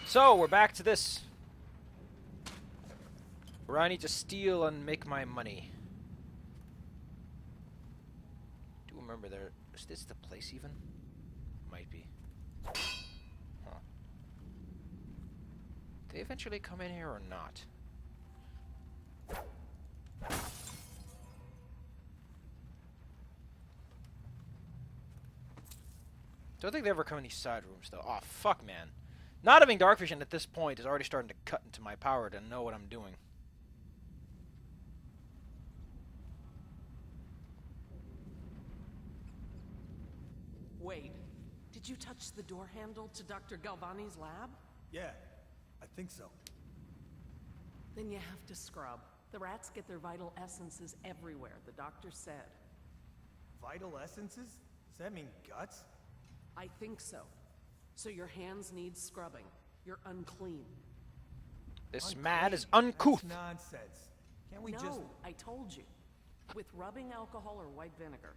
So, we're back to this. Where I need to steal and make my money. Do you remember there? Is this the place even? Might be. Huh. They eventually come in here or not? Don't think they ever come in these side rooms though. Oh fuck, man. Not having dark vision at this point is already starting to cut into my power to know what I'm doing. Wait, did you touch the door handle to Dr. Galvani's lab? Yeah, I think so. Then you have to scrub. The rats get their vital essences everywhere, the doctor said. Vital essences? Does that mean guts? I think so. So your hands need scrubbing. You're unclean. This man is uncouth. That's nonsense. Can't we just... No, I told you. With rubbing alcohol or white vinegar.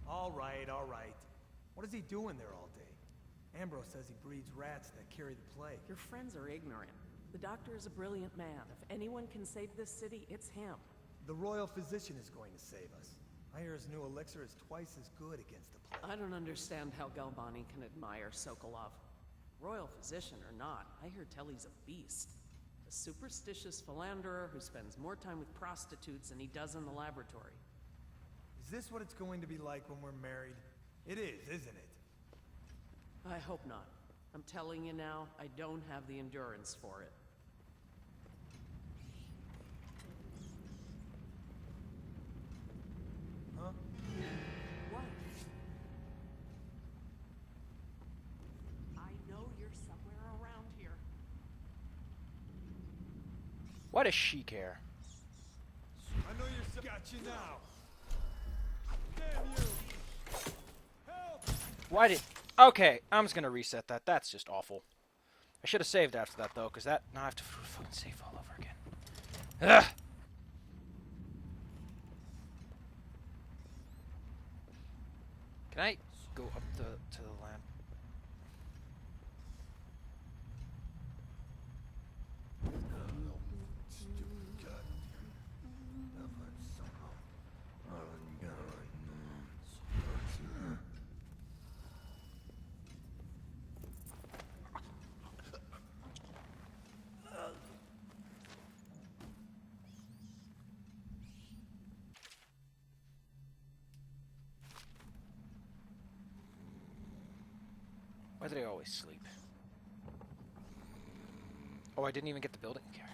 All right, all right. What is he doing there all day? Ambrose says he breeds rats that carry the plague. Your friends are ignorant. The doctor is a brilliant man. If anyone can save this city, it's him. The royal physician is going to save us. I hear his new elixir is twice as good against the plague. I don't understand how Galvani can admire Sokolov. Royal physician or not, I hear Telly's a beast. A superstitious philanderer who spends more time with prostitutes than he does in the laboratory. Is this what it's going to be like when we're married? It is, isn't it? I hope not. I'm telling you now, I don't have the endurance for it. Huh? What? I know you're somewhere around here. What does she care? I know you're... Got you now! Damn you! Help! Why did... Okay, I'm just gonna reset that. That's just awful. I should have saved after that, though, because that... Now I have to fucking save all over again. Ugh! Can I go up to the lamp? Why did I always sleep? Oh, I didn't even get the building carried.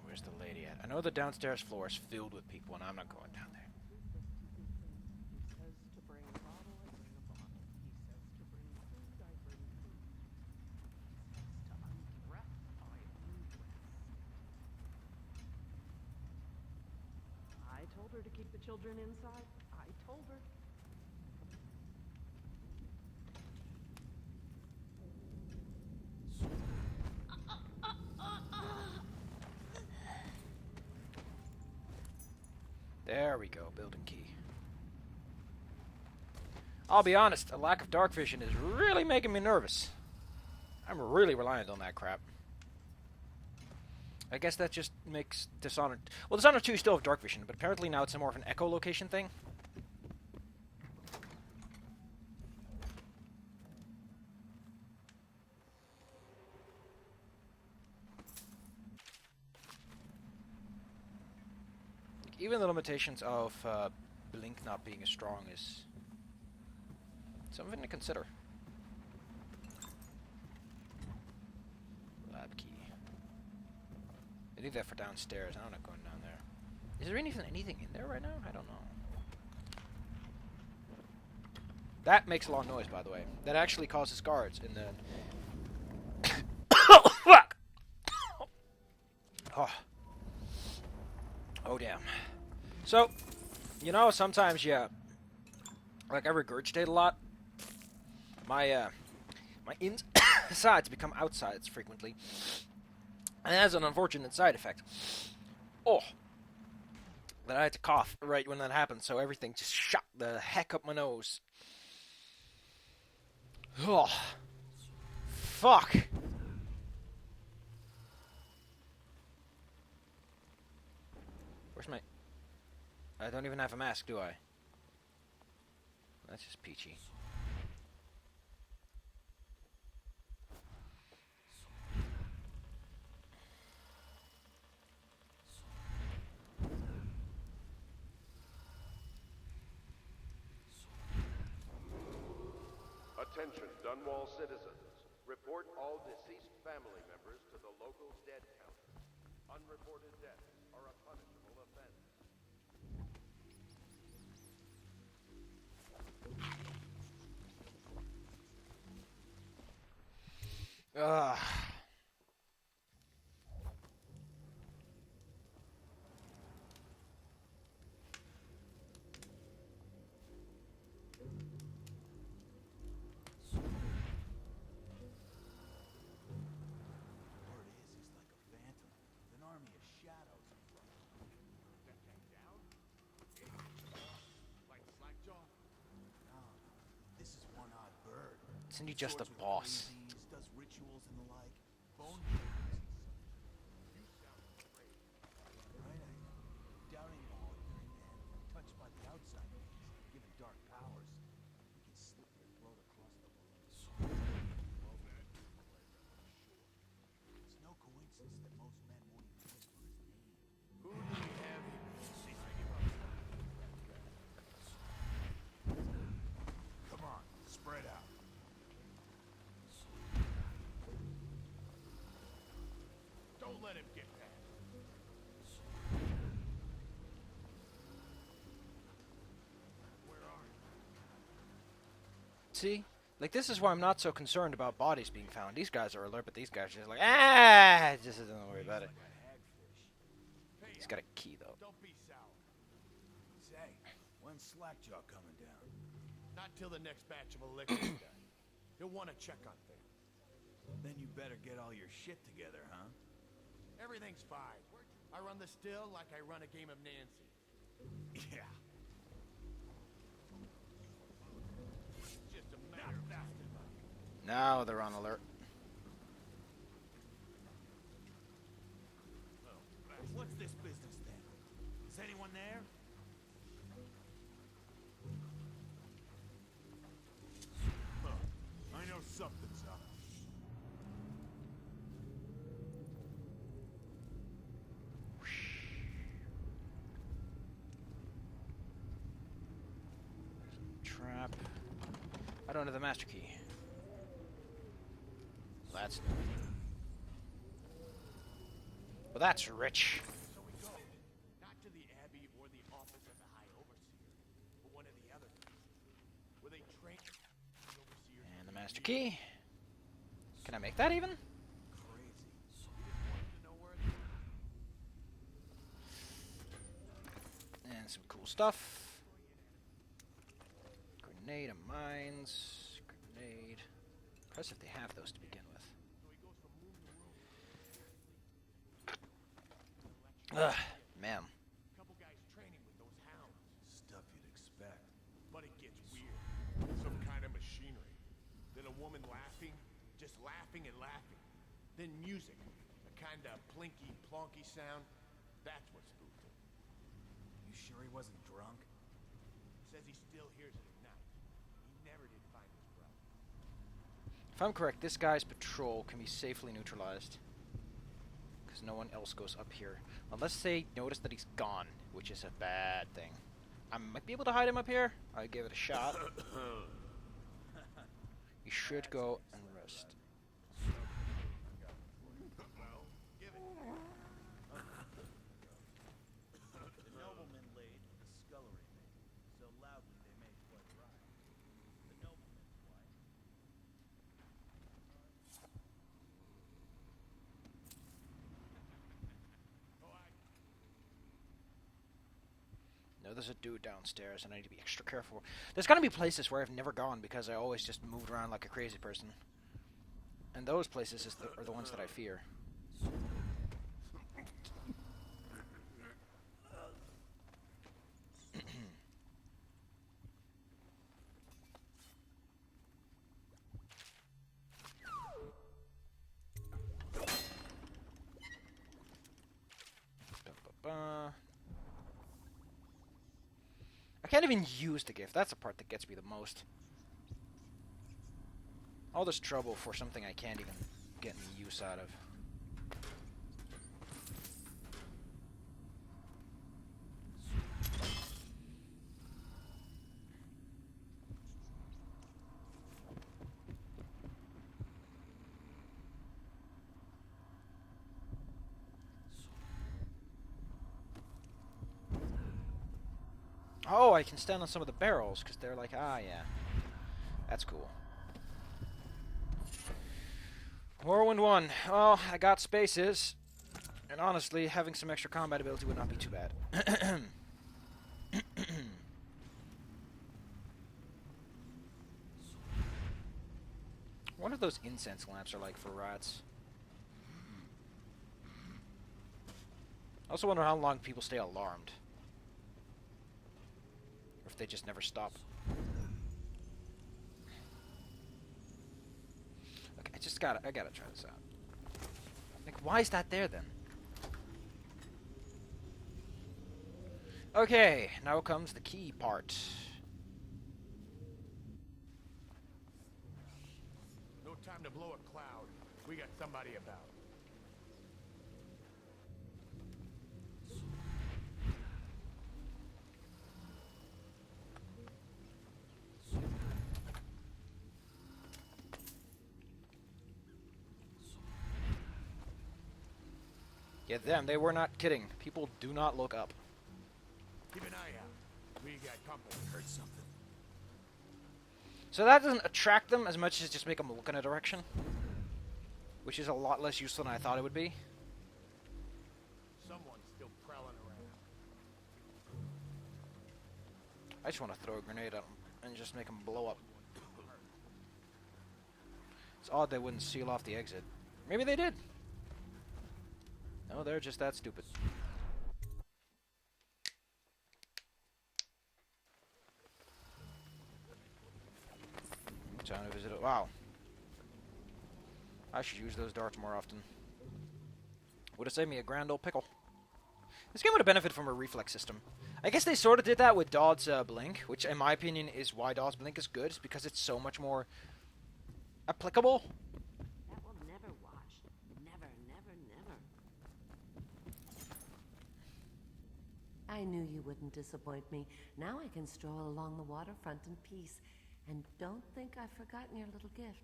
Where's the lady at? I know the downstairs floor is filled with people, and I'm not going down there. He says to bring a bottle, I bring a bottle. He says to bring food, I bring food. He says to undress, I undress. I told her to keep the children inside. I told her. There we go, building key. I'll be honest, a lack of dark vision is really making me nervous. I'm really reliant on that crap. I guess that just makes Dishonored... Well, Dishonored 2 still have dark vision, but apparently now it's more of an echolocation thing. Even the limitations of Blink not being as strong is something to consider. Lab key. I leave that for downstairs. I'm not going down there. Is there anything in there right now? I don't know. That makes a lot of noise, by the way. That actually causes guards in the... Oh, fuck! Oh. Oh, damn. So, you know, sometimes, yeah, like I regurgitate a lot. my insides become outsides frequently, and it has an unfortunate side effect. Oh, that I had to cough right when that happened, so everything just shot the heck up my nose. Oh, fuck. Where's my... I don't even have a mask, do I? That's just peachy. Attention, Dunwall citizens. Report all deceased family members to the local dead counter. Unreported deaths are a punishable offense. Ugh. Word is he's like a phantom, with an army of shadows in front of him. That tank down? Like Slackjaw? No, this is one odd bird. Isn't he just a Swords with boss? crazies, does rituals and the like. Bone breakers and such. You sound afraid. Right, doubting all here and then, touched by the outside things, given dark powers. We can slip your throat across the world. Well, that you play that for sure. It's no coincidence that most men won't even whisper his name. Who do we have here? Come on, spread out. Don't let him get past. Where are you? See? Like, this is why I'm not so concerned about bodies being found. These guys are alert, but these guys are just like, ah! Just don't worry about it. Like a hagfish. Hey, He's got a key, though. don't be sour. Say, when's Slackjaw coming down? Not till the next batch of elixir is done. He'll want to check on things. Then you better get all your shit together, huh? Everything's fine. I run the still like I run a game of Nancy. Yeah. It's just a matter of fast enough. Now they're on alert. What's this business then? Is anyone there? I know something's up. Trap. I don't have the master key. That's... Well, that's rich. So we go, not to the Abbey or the office of the High Overseer, but one of the other places, where they train the Overseers. And the master key. Can I make that even? Crazy. You just wanted to know where it is. And some cool stuff. Grenade of mines. Grenade. Impressive they have those to begin with. So he goes from room to room. Ugh, man. Couple guys training with those hounds. Stuff you'd expect. But it gets weird. Some kind of machinery. Then a woman laughing, just laughing and laughing. Then music, a kind of plinky, plonky sound. That's what spooked him. You sure he wasn't drunk? Says he still hears it at night. He never did find his brother. If I'm correct, this guy's patrol can be safely neutralized. Because no one else goes up here. Unless they notice that he's gone, which is a bad thing. I might be able to hide him up here. I'll give it a shot. You should go and rest. Well, give it. The nobleman laid with the scullery maid, so loudly they made quite a riot. The nobleman's wife. Oh, No know there's a dude downstairs, and I need to be extra careful. There's gonna be places where I've never gone because I always just moved around like a crazy person. And those places are the ones that I fear. I can't even use the gift. That's the part that gets me the most. All this trouble for something I can't even get any use out of. Oh, I can stand on some of the barrels, because they're like, ah, yeah. That's cool. Morrowind 1. Well, I got spaces. And honestly, having some extra combat ability would not be too bad. I wonder if those incense lamps are like for rats. I also wonder how long people stay alarmed. Or if they just never stop. Okay, I gotta try this out. Like, why is that there then? Okay, now comes the key part. No time to blow a cloud. We got somebody about. Yeah, they were not kidding. People do not look up. Keep an eye out. We got company. Heard something. So that doesn't attract them as much as just make them look in a direction. Which is a lot less useful than I thought it would be. Someone's still prowling around. I just want to throw a grenade at them and just make them blow up. It's odd they wouldn't seal off the exit. Maybe they did. No, they're just that stupid. Time to visit it. Wow. I should use those darts more often. Would have saved me a grand old pickle. This game would have benefited from a reflex system. I guess they sort of did that with Dod's Blink, which in my opinion is why Dod's Blink is good, is because it's so much more applicable. That will never wash. Never, never, never. I knew you wouldn't disappoint me. Now I can stroll along the waterfront in peace. And don't think I've forgotten your little gift.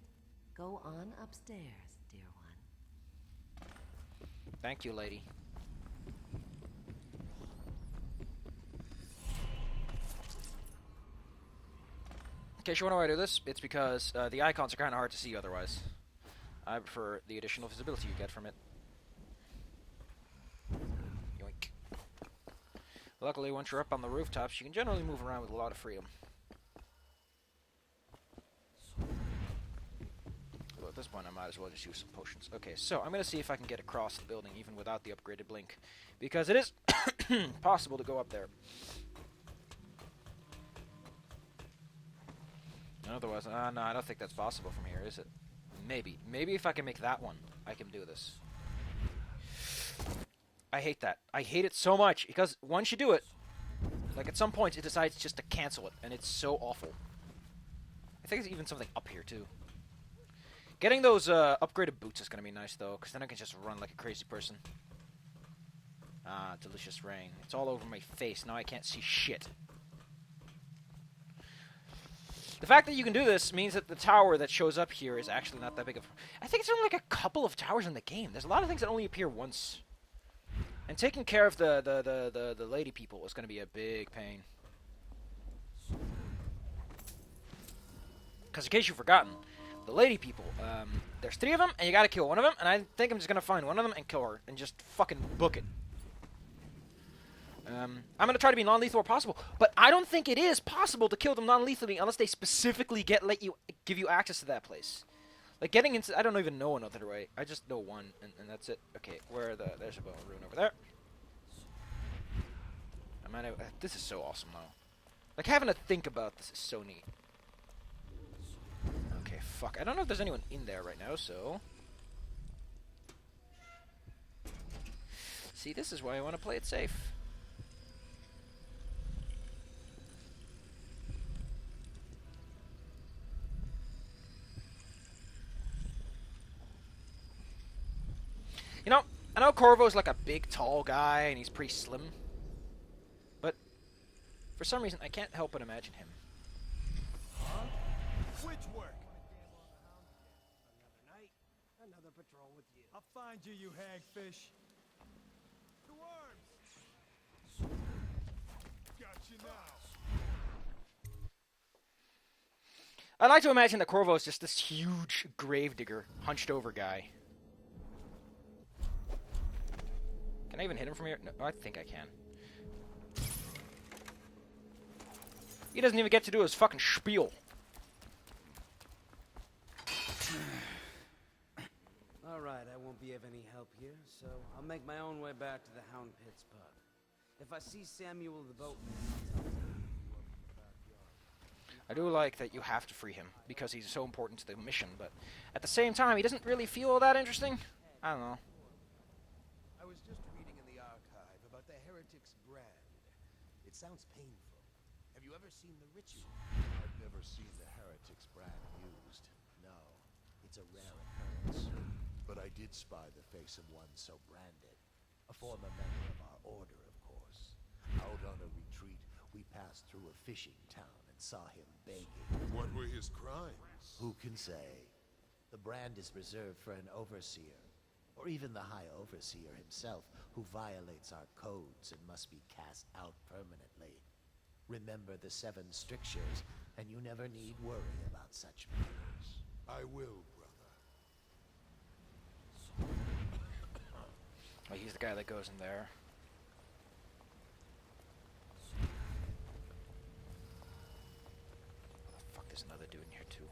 Go on upstairs, dear one. Thank you, lady. In case you wonder why I do this, it's because the icons are kind of hard to see otherwise. I prefer the additional visibility you get from it. Yoink. Luckily, once you're up on the rooftops, you can generally move around with a lot of freedom. At this point, I might as well just use some potions. Okay, so I'm going to see if I can get across the building even without the upgraded blink. Because it is possible to go up there. And otherwise, no, I don't think that's possible from here, is it? Maybe. Maybe if I can make that one, I can do this. I hate that. I hate it so much, because once you do it, like at some point, it decides just to cancel it, and it's so awful. I think there's even something up here, too. Getting those upgraded boots is going to be nice, though, because then I can just run like a crazy person. Ah, delicious rain. It's all over my face. Now I can't see shit. The fact that you can do this means that the tower that shows up here is actually not that big of... I think it's only like a couple of towers in the game. There's a lot of things that only appear once. And taking care of the lady people is going to be a big pain. Because in case you've forgotten... The lady people, there's 3 of them, and you gotta kill one of them, and I think I'm just gonna find one of them and kill her, and just fucking book it. I'm gonna try to be non-lethal where possible, but I don't think it is possible to kill them non-lethally unless they specifically give you access to that place. Like getting into, I don't even know another way. I just know one, and that's it. Okay, there's a bone rune over there. This is so awesome though. Like having to think about this is so neat. Okay, fuck. I don't know if there's anyone in there right now, so. See, this is why I want to play it safe. You know, I know Corvo's like a big, tall guy, and he's pretty slim. But for some reason, I can't help but imagine him. Which work? Another night, another patrol with you. I'll find you, you hagfish. The worms! Got you now. I like to imagine that Corvo's just this huge gravedigger, hunched over guy. Can I even hit him from here? No, I think I can. He doesn't even get to do his fucking spiel. Alright, I won't be of any help here, so I'll make my own way back to the Hound Pits pub. If I see Samuel the boatman, I'll tell him. I do like that you have to free him, because he's so important to the mission, but at the same time, he doesn't really feel that interesting. I don't know. I was just reading in the archive about the heretic's brand. It sounds painful. Have you ever seen the ritual? I've never seen the heretic's brand used. No, it's a rare occurrence. But I did spy the face of one so branded. A former member of our order, of course. Out on a retreat, we passed through a fishing town and saw him begging. What were his crimes? Who can say? The brand is reserved for an overseer, or even the High Overseer himself, who violates our codes and must be cast out permanently. Remember the 7 strictures, and you never need worry about such matters. I will, brother. Oh, he's the guy that goes in there. Oh, fuck, there's another dude in here too.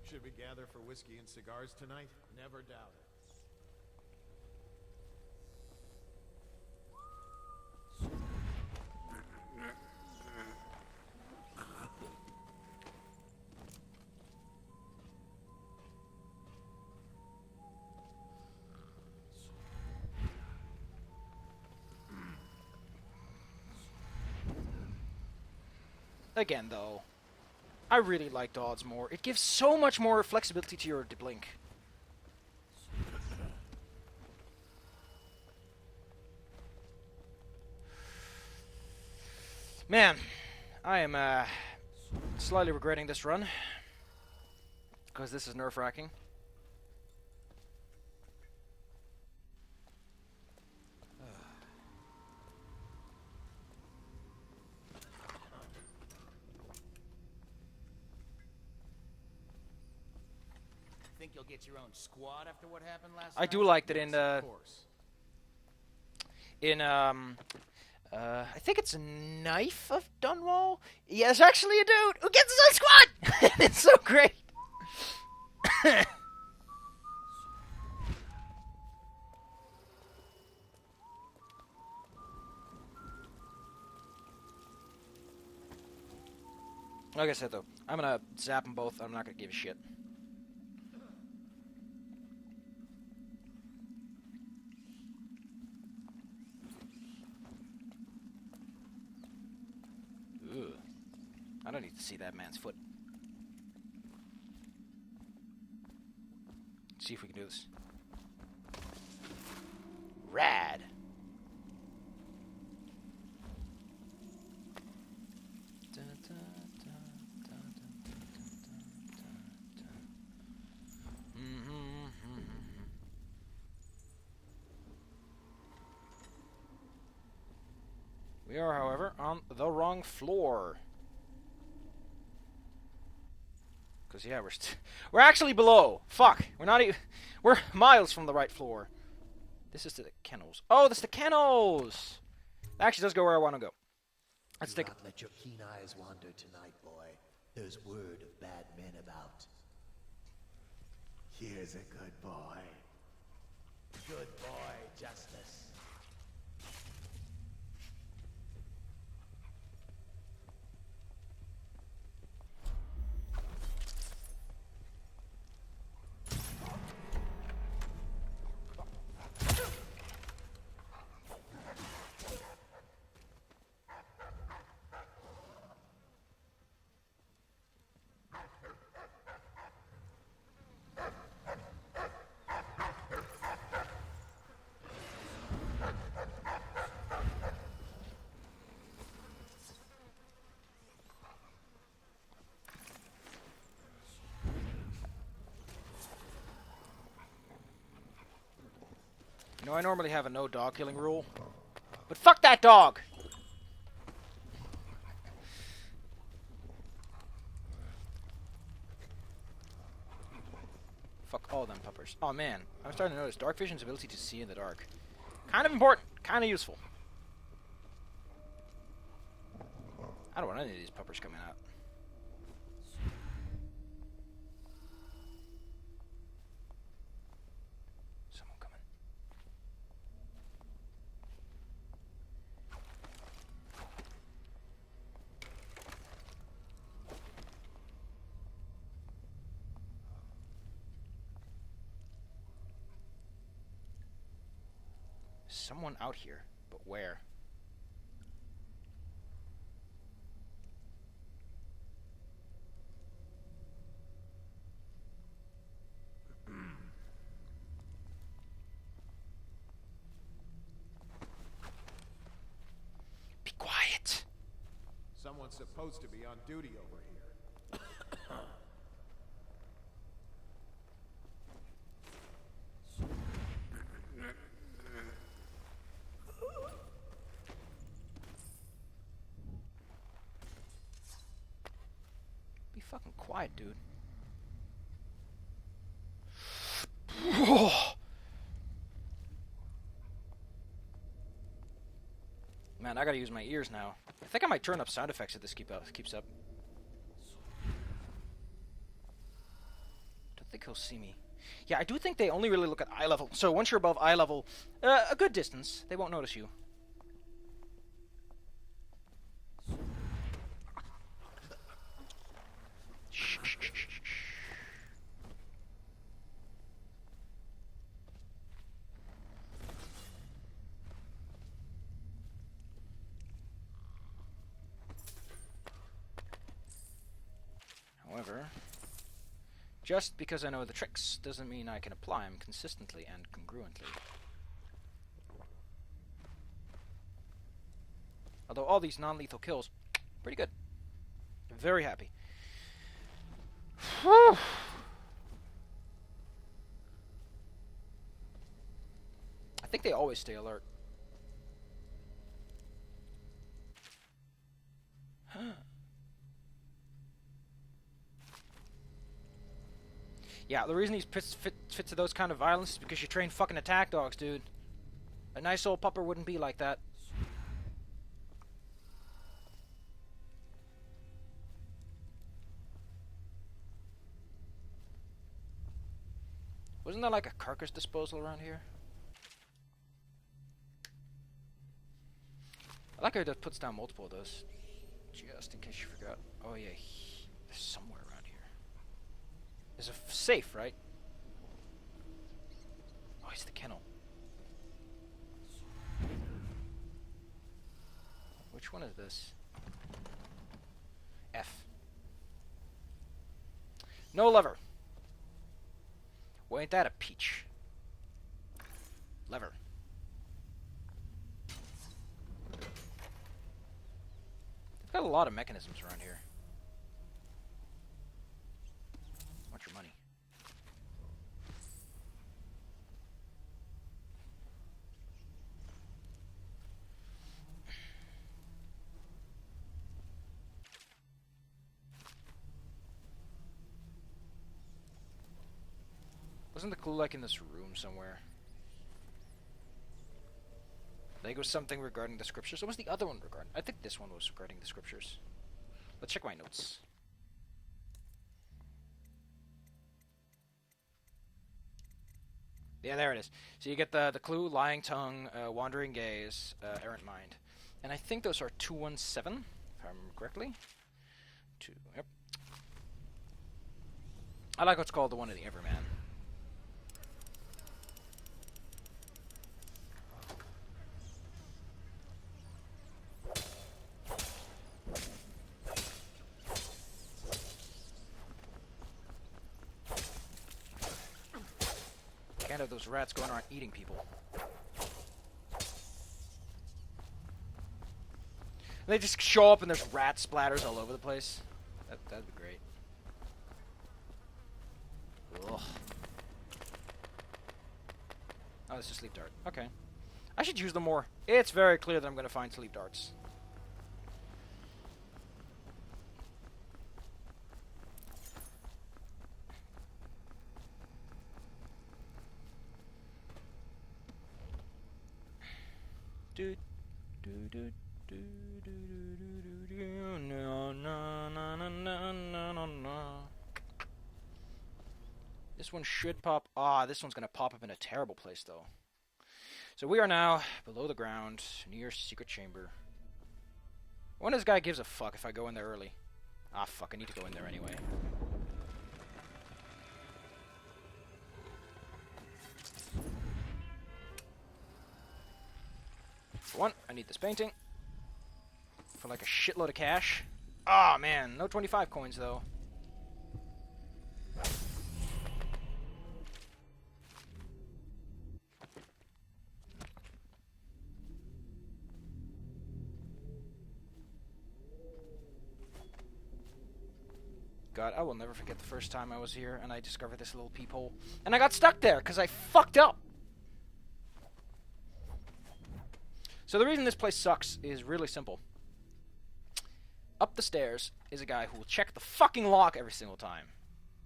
Should we gather for whiskey and cigars tonight? Never doubt it. Again, though, I really like odds more. It gives so much more flexibility to your blink. Man, I am slightly regretting this run because this is nerve-wracking. Think you'll get your own squad after what happened last I night? do like that Yes, in of course. I think it's a Knife of Dunwall. Yeah, there's actually a dude who gets his own squad. It's so great. Like I said, though, I'm gonna zap them both. I'm not gonna give a shit. Ugh. I don't need to see that man's foot. Let's see if we can do this. Rad. We are, however, on the wrong floor. Cause yeah, we're actually below. Fuck, we're not even. We're miles from the right floor. This is the kennels. Oh, that's the kennels! Actually, does go where I want to go. Let's Do take. not let your keen eyes wander tonight, boy. There's word of bad men about. Here's a good boy. Good boy, Justice. You know, I normally have a no dog killing rule, but fuck that dog! Fuck all them puppers. Oh man, I'm starting to notice dark vision's ability to see in the dark. Kind of important, kind of useful. I don't want any of these puppers coming out. Someone coming. Someone out here, but where? Be quiet. Someone's supposed to be on duty over here. Be fucking quiet, dude. Man, I gotta use my ears now. I think I might turn up sound effects if this keeps up. Don't think he'll see me. Yeah, I do think they only really look at eye level. So once you're above eye level, a good distance, they won't notice you. Shh, shh, shh, shh, shh. However, just because I know the tricks doesn't mean I can apply them consistently and congruently. Although all these non-lethal kills, pretty good. Very happy. Whew. I think they always stay alert. Yeah, the reason these pits fit to those kind of violence is because you train fucking attack dogs, dude. A nice old pupper wouldn't be like that. Wasn't there like a carcass disposal around here? I like how it puts down multiple of those. Just in case you forgot. Oh yeah, there's somewhere around here. There's a safe, right? Oh, it's the kennel. Which one is this? F. No lever. Well, ain't that a peach? Lever. They've got a lot of mechanisms around here. Want your money? Wasn't the clue like in this room somewhere? think it was something regarding the scriptures. What was the other one regarding? I think this one was regarding the scriptures. Let's check my notes. Yeah, there it is. So you get the clue, lying tongue, wandering gaze, errant mind. And I think those are 217, if I remember correctly. Yep. I like what's called the one of the Everman. Can't have those rats going around eating people. They just show up and there's rat splatters all over the place. That'd be great. Ugh. Oh, it's a sleep dart. Okay. I should use them more. It's very clear that I'm going to find sleep darts. Do do do do do do do no no no no no no no. This one should pop. This one's gonna pop up in a terrible place though. So we are now below the ground, near secret chamber. I wonder if this guy gives a fuck if I go in there early. Fuck, I need to go in there anyway. For one, I need this painting. For like a shitload of cash. Man, no 25 coins though. God, I will never forget the first time I was here and I discovered this little peephole. And I got stuck there because I fucked up. So the reason this place sucks is really simple. Up the stairs is a guy who will check the fucking lock every single time.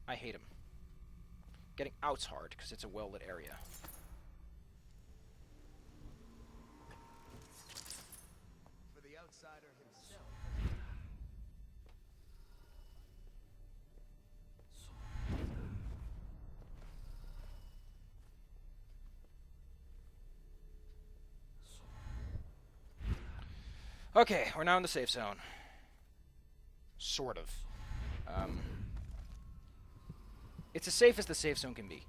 I hate him. Getting out's hard because it's a well-lit area. For the outsider himself. Okay, we're now in the safe zone. Sort of. It's as safe as the safe zone can be.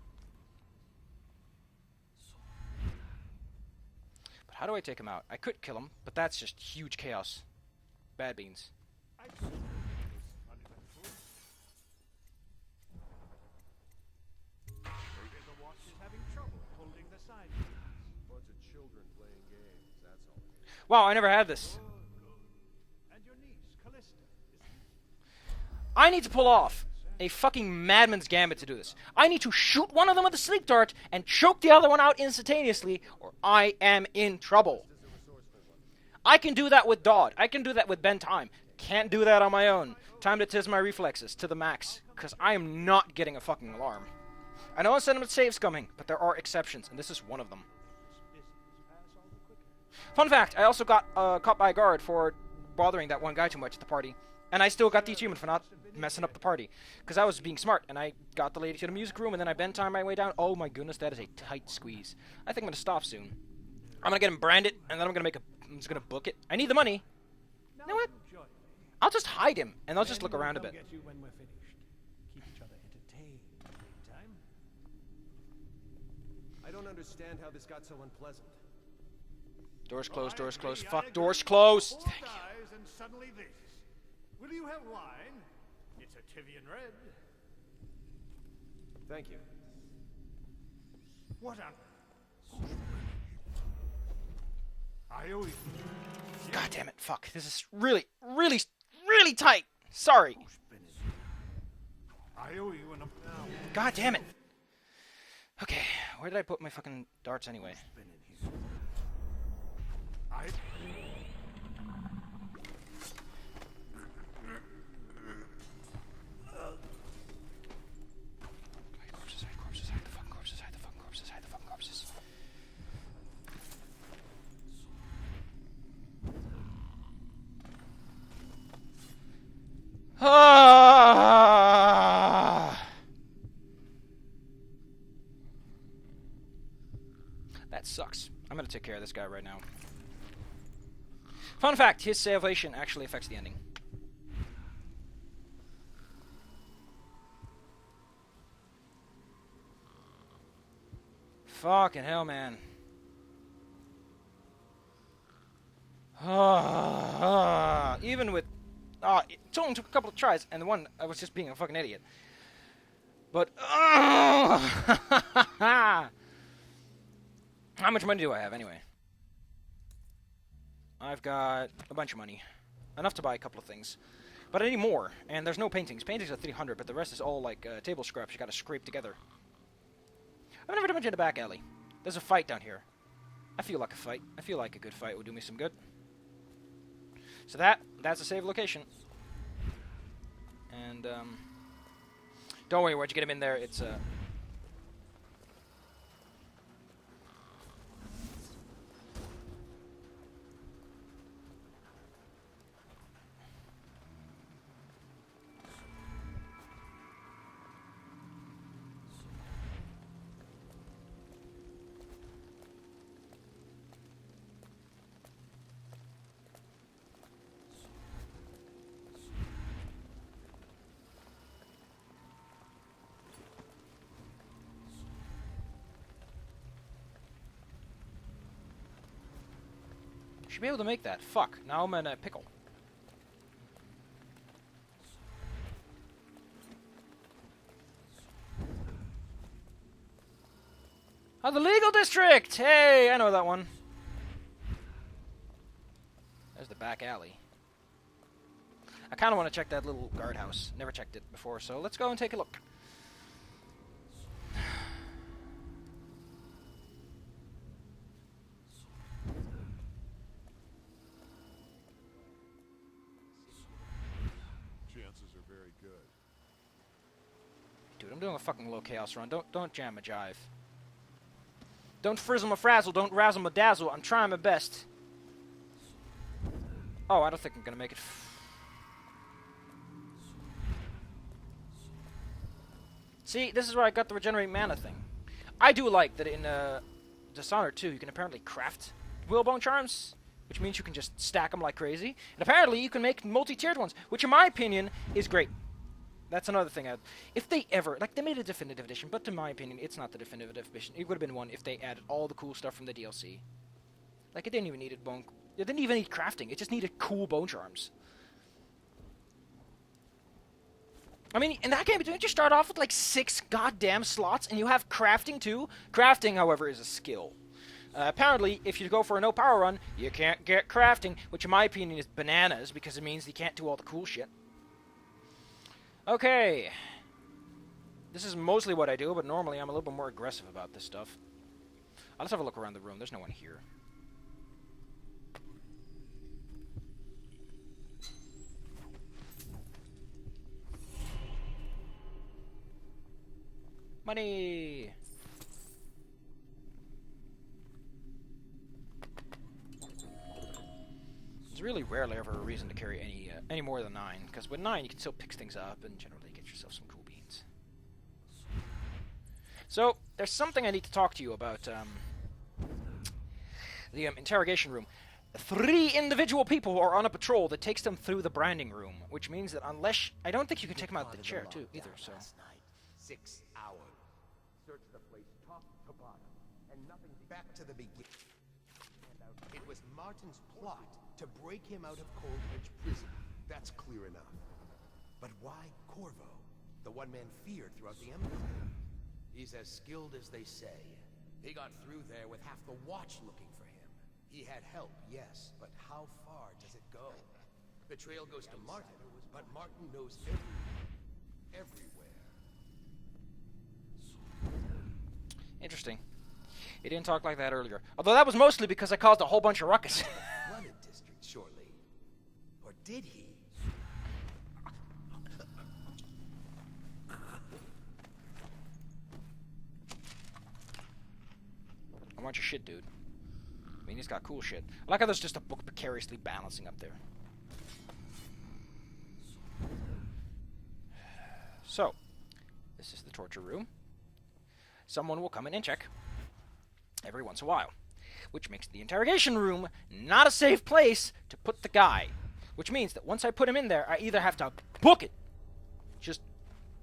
But how do I take him out? I could kill him, but that's just huge chaos. Bad beans. Bunch of children playing games, that's all. Wow, I never had this. I need to pull off a fucking madman's gambit to do this. I need to shoot one of them with a sleep dart and choke the other one out instantaneously, or I am in trouble. I can do that with Dodd. I can do that with Ben Time. Can't do that on my own. Time to test my reflexes to the max, because I am not getting a fucking alarm. I know I said I'm a save scumming, but there are exceptions, and this is one of them. Fun fact, I also got caught by a guard for bothering that one guy too much at the party. And I still got the achievement for not messing up the party. Because I was being smart, and I got the lady to the music room, and then I bent time my way down. Oh my goodness, that is a tight squeeze. I think I'm going to stop soon. I'm going to get him branded, and then I'm just going to book it. I need the money. You know what? I'll just hide him, and I'll just look around a bit. Get you when we're finished. Keep each other entertained in the meantime. I don't understand how this got so unpleasant. Doors closed, doors closed. Fuck, doors closed. Thank you. And suddenly this. Will you have wine? It's a Tivian red. Thank you. What on? I owe you. God damn it, fuck. This is really, really, really tight. Sorry. I owe you an God damn it. Okay, where did I put my fucking darts anyway? I... Corpses, corpses, hide the fucking corpses, hide the fucking corpses, hide the fucking corpses. Ah! That sucks. I'm gonna take care of this guy right now. Fun fact, his salvation actually affects the ending. Fucking hell, man. Even with... it only took a couple of tries, and the one, I was just being a fucking idiot. But... how much money do I have, anyway? I've got a bunch of money. Enough to buy a couple of things. But I need more, and there's no paintings. Paintings are 300, but the rest is all, like, table scraps you gotta scrape together. I've never done much in the back alley. There's a fight down here. I feel like a fight. I feel like a good fight would do me some good. So that's a save location. And, don't worry, once you get him in there, it's, should be able to make that. Fuck. Now I'm in a pickle. Oh, the legal district! Hey, I know that one. There's the back alley. I kind of want to check that little guardhouse. Never checked it before, so let's go and take a look. Dude, I'm doing a fucking low chaos run. Don't jam a jive. Don't frizzle my frazzle. Don't razzle my dazzle. I'm trying my best. Oh, I don't think I'm gonna make it. See, this is where I got the regenerate mana thing. I do like that in Dishonored 2, you can apparently craft Willbone Charms, which means you can just stack them like crazy. And apparently you can make multi-tiered ones, which in my opinion is great. That's another thing. If they ever... Like, they made a definitive edition, but in my opinion, it's not the definitive edition. It would have been one if they added all the cool stuff from the DLC. Like, it didn't even need bone... It didn't even need crafting. It just needed cool bone charms. I mean, in that game, don't you start off with, like, 6 goddamn slots, and you have crafting, too? Crafting, however, is a skill. Apparently, if you go for a no-power run, you can't get crafting, which in my opinion is bananas, because it means you can't do all the cool shit. Okay. This is mostly what I do, but normally I'm a little bit more aggressive about this stuff. Let's have a look around the room. There's no one here. Money! There's really rarely ever a reason to carry any more than 9, because with 9 you can still pick things up and generally get yourself some cool beans. So, there's something I need to talk to you about, the interrogation room. 3 individual people are on a patrol that takes them through the branding room, which means that unless... I don't think you can take them out of the chair, too, either, so... 6 hours. Search the place top to bottom, and nothing back to the beginning. It was Martin's plot to break him out of Coldridge Prison. That's clear enough. But why Corvo? The one man feared throughout the Empire. He's as skilled as they say. He got through there with half the watch looking for him. He had help, yes, but how far does it go? The trail goes to Martin, but Martin knows everywhere. Interesting. He didn't talk like that earlier. Although that was mostly because I caused a whole bunch of ruckus. Flooded district, surely. Or did he? I want your shit, dude. I mean, he's got cool shit. I like how there's just a book precariously balancing up there. So, this is the torture room. Someone will come in and check every once in a while, which makes the interrogation room not a safe place to put the guy. Which means that once I put him in there, I either have to book it, just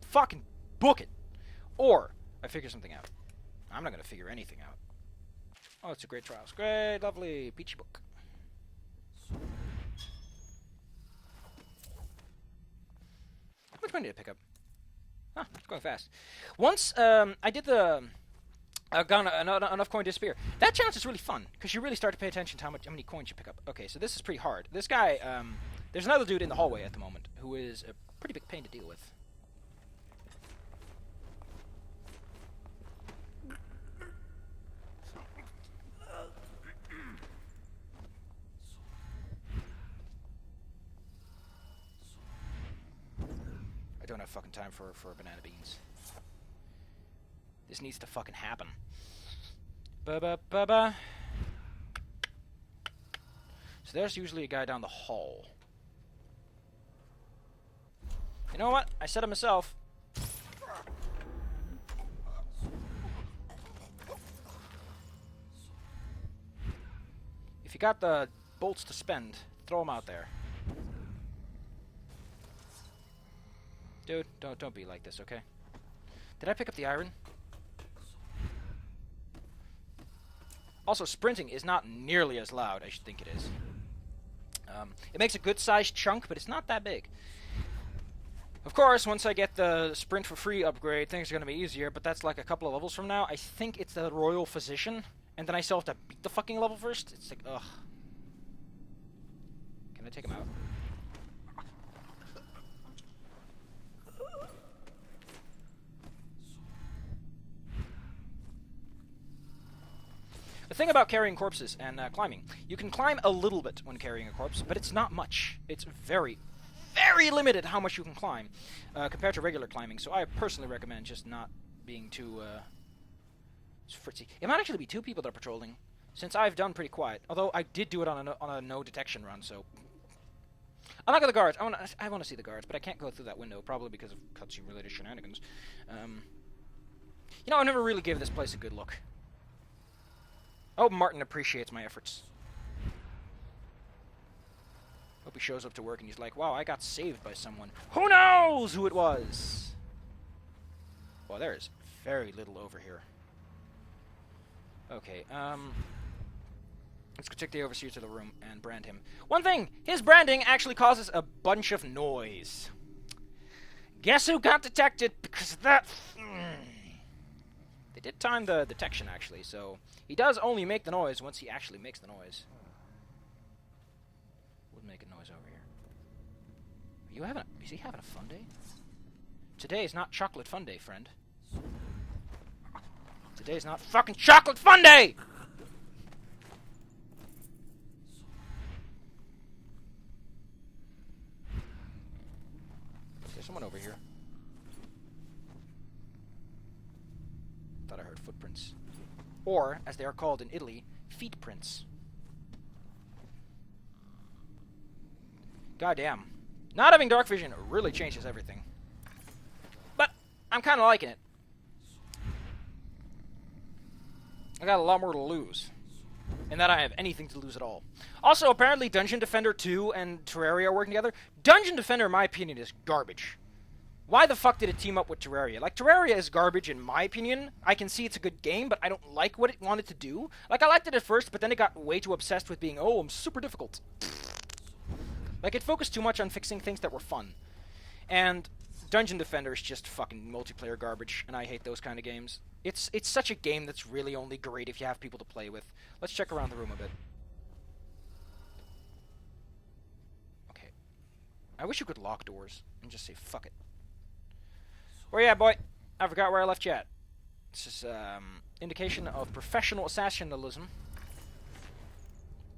fucking book it, or I figure something out. I'm not going to figure anything out. Oh, it's a great trials. Great, lovely, peachy book. How much money did I pick up? Huh, it's going fast. Once I did the enough coin disappear. That challenge is really fun because you really start to pay attention to how many coins you pick up. Okay, so this is pretty hard. This guy, there's another dude in the hallway at the moment who is a pretty big pain to deal with. I don't have fucking time for banana beans. This needs to fucking happen. Ba-ba-ba-ba. So there's usually a guy down the hall. You know what? I said it myself. If you got the bolts to spend, throw them out there. Dude, don't be like this, okay? Did I pick up the iron? Also, sprinting is not nearly as loud as I should think it is. It makes a good-sized chunk, but it's not that big. Of course, once I get the sprint for free upgrade, things are going to be easier, but that's like a couple of levels from now. I think it's the Royal Physician, and then I still have to beat the fucking level first. It's like, ugh. Can I take him out? The thing about carrying corpses and climbing, you can climb a little bit when carrying a corpse, but it's not much. It's very, very limited how much you can climb compared to regular climbing, so I personally recommend just not being too fritzy. It might actually be 2 people that are patrolling, since I've done pretty quiet, although I did do it on a no-detection run, so... I'm not going to the guards. I want to see the guards, but I can't go through that window, probably because of cutscene-related shenanigans. You know, I never really gave this place a good look. I hope Martin appreciates my efforts. Hope he shows up to work and he's like, wow, I got saved by someone. Who knows who it was? Well, there's very little over here. Okay, let's go take the overseer to the room and brand him. One thing, his branding actually causes a bunch of noise. Guess who got detected because of that? They did time the detection, actually, so... He does only make the noise once he actually makes the noise. Would make a noise over here. Is he having a fun day? Today is not chocolate fun day, friend. Today is not fucking chocolate fun day! There's someone over here. Thought I heard footprints. Or, as they are called in Italy, feet prints. Goddamn. Not having dark vision really changes everything. But, I'm kind of liking it. I got a lot more to lose. And that I have anything to lose at all. Also, apparently Dungeon Defender 2 and Terraria are working together. Dungeon Defender, in my opinion, is garbage. Why the fuck did it team up with Terraria? Like, Terraria is garbage in my opinion. I can see it's a good game, but I don't like what it wanted to do. Like, I liked it at first, but then it got way too obsessed with being, oh, I'm super difficult. Like, it focused too much on fixing things that were fun. And Dungeon Defender is just fucking multiplayer garbage, and I hate those kind of games. It's such a game that's really only great if you have people to play with. Let's check around the room a bit. Okay. I wish you could lock doors and just say, fuck it. Where you at, boy? I forgot where I left you at. This is, indication of professional assassinalism.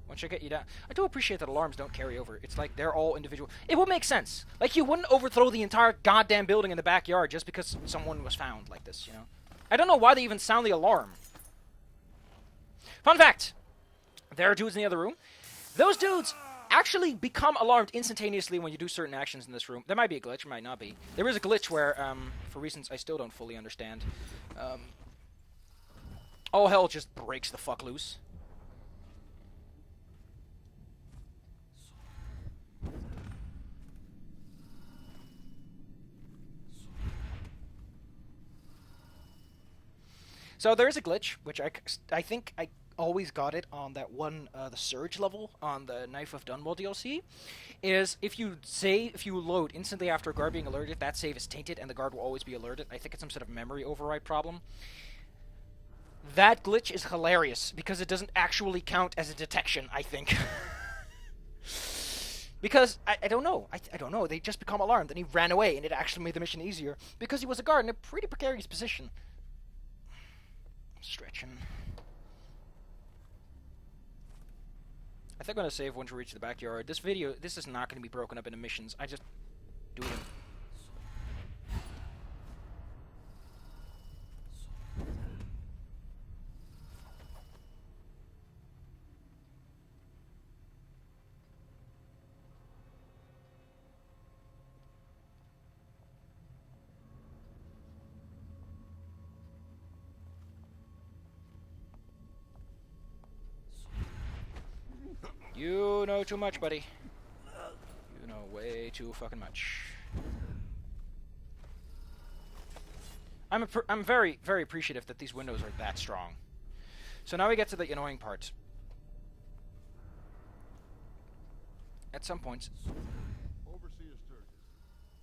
Once I get you down... I do appreciate that alarms don't carry over. It's like they're all individual. It would make sense. Like, you wouldn't overthrow the entire goddamn building in the backyard just because someone was found like this, you know? I don't know why they even sound the alarm. Fun fact. There are dudes in the other room. Those dudes actually become alarmed instantaneously when you do certain actions in this room. There might be a glitch, might not be. There is a glitch where, for reasons I still don't fully understand, all hell just breaks the fuck loose. So there is a glitch, which I think I always got it on that one, the Surge level on the Knife of Dunwall DLC, is if you load instantly after a guard being alerted, that save is tainted and the guard will always be alerted. I think it's some sort of memory override problem. That glitch is hilarious because it doesn't actually count as a detection, I think. Because, I don't know. I don't know. They just become alarmed and he ran away and it actually made the mission easier because he was a guard in a pretty precarious position. Stretching. I think I'm going to save once we reach the backyard. This is not going to be broken up into missions. I just do them. You know too much, buddy. You know way too fucking much. I'm very, very appreciative that these windows are that strong. So now we get to the annoying part. At some points. Overseer Sturgis,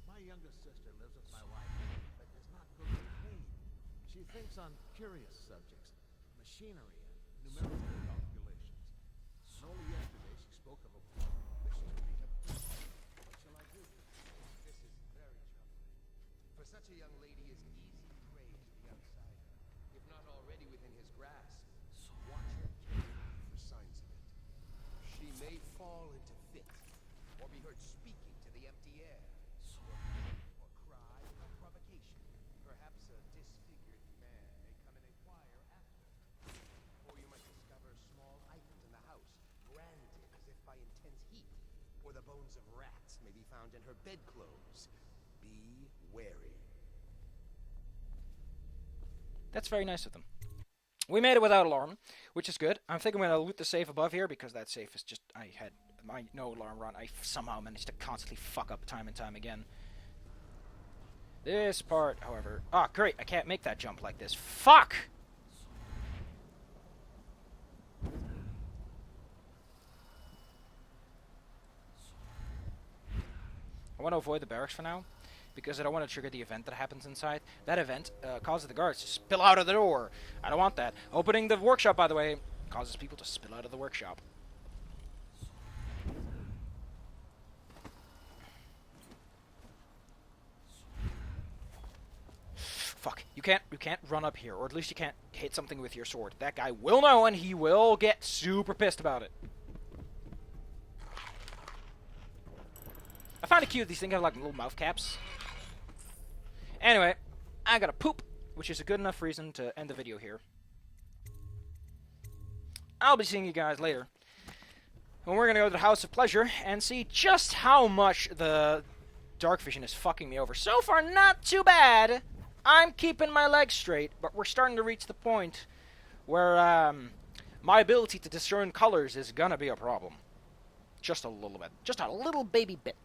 my youngest sister lives with my wife, but does not cook or clean. She thinks on curious subjects, machinery and numerical calculations. And only yesterday she spoke of a woman wishing to meet a priest. What shall I do? This is very troubling. For such a young lady is easy prey to the outsider, if not already within his grasp. Watch her carefully for signs of it. She may fall into fit, or be heard speaking to the empty air, or cry without provocation. Perhaps a disfigured man may come and inquire after her. Or you might discover small items in the house, branded as if by intense heat, or the bones of rats may be found in her bedclothes. Be wary. That's very nice of them. We made it without alarm, which is good. I'm thinking I'm going to loot the safe above here because that safe is just... I had my no alarm run. I somehow managed to constantly fuck up time and time again. This part, however... Ah, great. I can't make that jump like this. Fuck! I want to avoid the barracks for now, because I don't want to trigger the event that happens inside. That event causes the guards to spill out of the door. I don't want that. Opening the workshop, by the way, causes people to spill out of the workshop. Fuck. You can't run up here, or at least you can't hit something with your sword. That guy will know, and he will get super pissed about it. I find it cute, these things have like little mouth caps. Anyway, I gotta poop, which is a good enough reason to end the video here. I'll be seeing you guys later. And we're gonna go to the House of Pleasure and see just how much the dark vision is fucking me over. So far, not too bad. I'm keeping my legs straight, but we're starting to reach the point where my ability to discern colors is gonna be a problem. Just a little bit. Just a little baby bit.